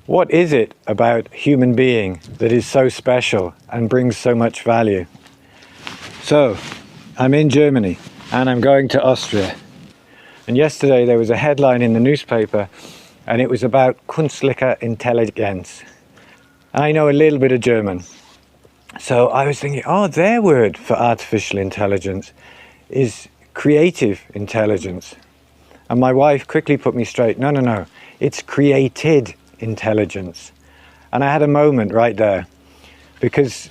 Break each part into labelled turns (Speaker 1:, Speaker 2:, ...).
Speaker 1: What is it about human being that is so special and brings so much value? So, I'm in Germany and I'm going to Austria. And yesterday there was a headline in the newspaper and it was about Künstliche Intelligenz. I know a little bit of German. So I was thinking, their word for artificial intelligence is creative intelligence. And my wife quickly put me straight. No, it's created intelligence. And I had a moment right there, because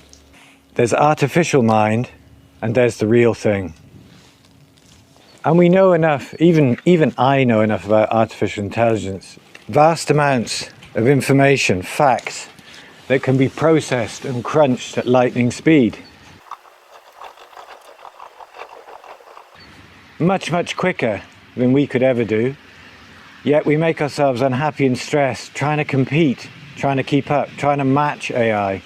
Speaker 1: there's artificial mind and there's the real thing. And we know enough, even I know enough about artificial intelligence, vast amounts of information, facts, that can be processed and crunched at lightning speed. Much, much quicker than we could ever do. Yet we make ourselves unhappy and stressed, trying to compete, trying to keep up, trying to match AI.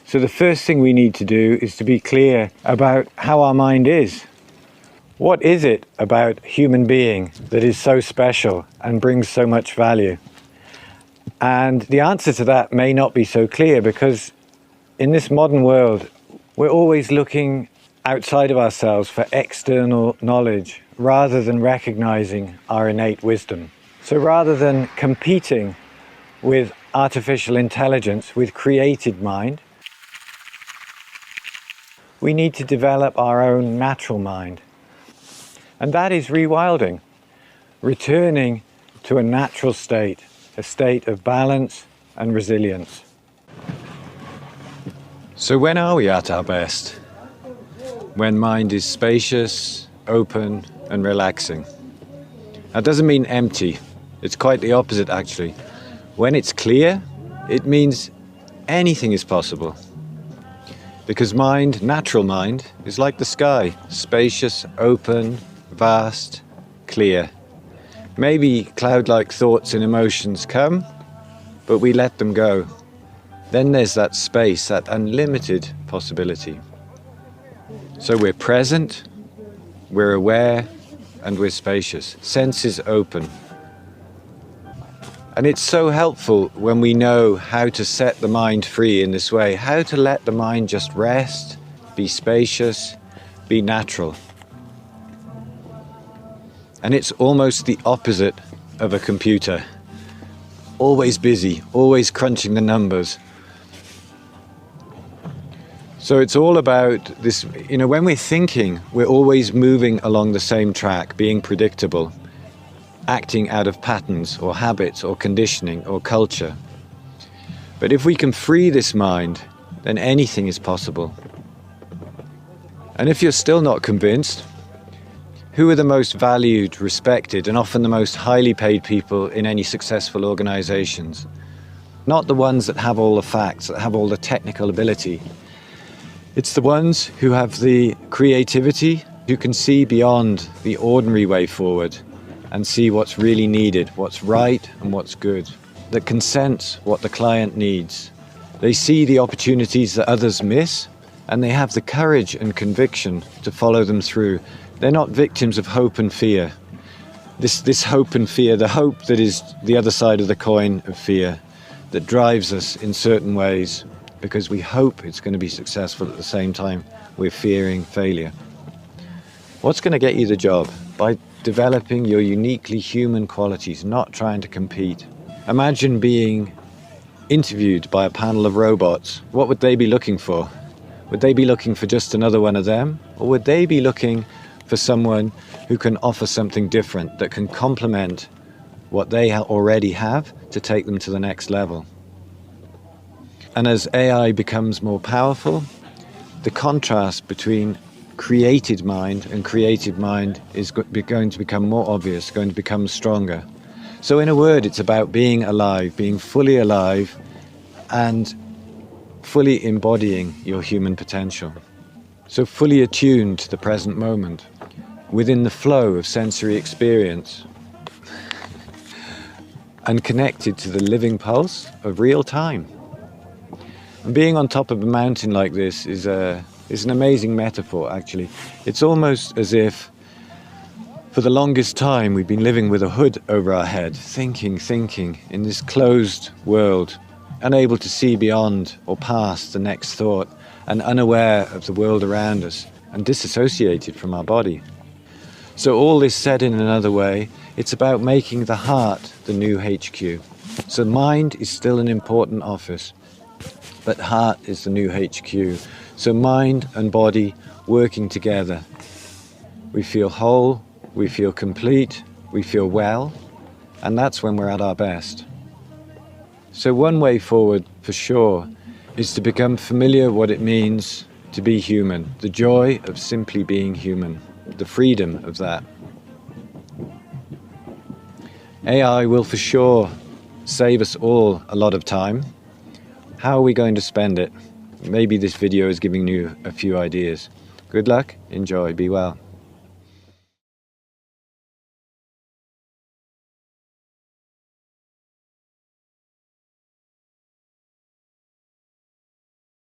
Speaker 1: So the first thing we need to do is to be clear about how our mind is. What is it about human being that is so special and brings so much value? And the answer to that may not be so clear, because in this modern world, we're always looking outside of ourselves for external knowledge rather than recognizing our innate wisdom. So rather than competing with artificial intelligence, with created mind, we need to develop our own natural mind. And that is rewilding, returning to a natural state, a state of balance and resilience. So when are we at our best? When mind is spacious, open and relaxing. That doesn't mean empty. It's quite the opposite, actually. When it's clear, it means anything is possible. Because mind, natural mind, is like the sky, spacious, open, vast, clear. Maybe cloud-like thoughts and emotions come, but we let them go. Then there's that space, that unlimited possibility. So we're present, we're aware, and we're spacious. Senses open. And it's so helpful when we know how to set the mind free in this way, how to let the mind just rest, be spacious, be natural. And it's almost the opposite of a computer. Always busy, always crunching the numbers. So it's all about this, when we're thinking, we're always moving along the same track, being predictable, acting out of patterns or habits or conditioning or culture. But if we can free this mind, then anything is possible. And if you're still not convinced, who are the most valued, respected, and often the most highly paid people in any successful organizations? Not the ones that have all the facts, that have all the technical ability. It's the ones who have the creativity, who can see beyond the ordinary way forward and see what's really needed, what's right and what's good, that can sense what the client needs. They see the opportunities that others miss, and they have the courage and conviction to follow them through. They're not victims of hope and fear. This hope and fear, the hope that is the other side of the coin of fear, that drives us in certain ways because we hope it's going to be successful at the same time we're fearing failure. What's going to get you the job? By developing your uniquely human qualities, not trying to compete. Imagine being interviewed by a panel of robots. What would they be looking for? Would they be looking for just another one of them? Or would they be looking for someone who can offer something different, that can complement what they already have to take them to the next level? And as AI becomes more powerful, the contrast between created mind and created mind is going to become more obvious, going to become stronger. So in a word, it's about being alive, being fully alive and fully embodying your human potential. So fully attuned to the present moment, within the flow of sensory experience and connected to the living pulse of real time. And being on top of a mountain like this is an amazing metaphor, actually. It's almost as if For the longest time, we've been living with a hood over our head, thinking in this closed world, unable to see beyond or past the next thought, and unaware of the world around us, and disassociated from our body. So all this said in another way, it's about making the heart the new HQ. So mind is still an important office, but heart is the new HQ. So mind and body working together. We feel whole, we feel complete, we feel well, and that's when we're at our best. So one way forward, for sure, is to become familiar what it means to be human, the joy of simply being human, the freedom of that. AI will for sure save us all a lot of time. How are we going to spend it? Maybe this video is giving you a few ideas. Good luck, enjoy, be well.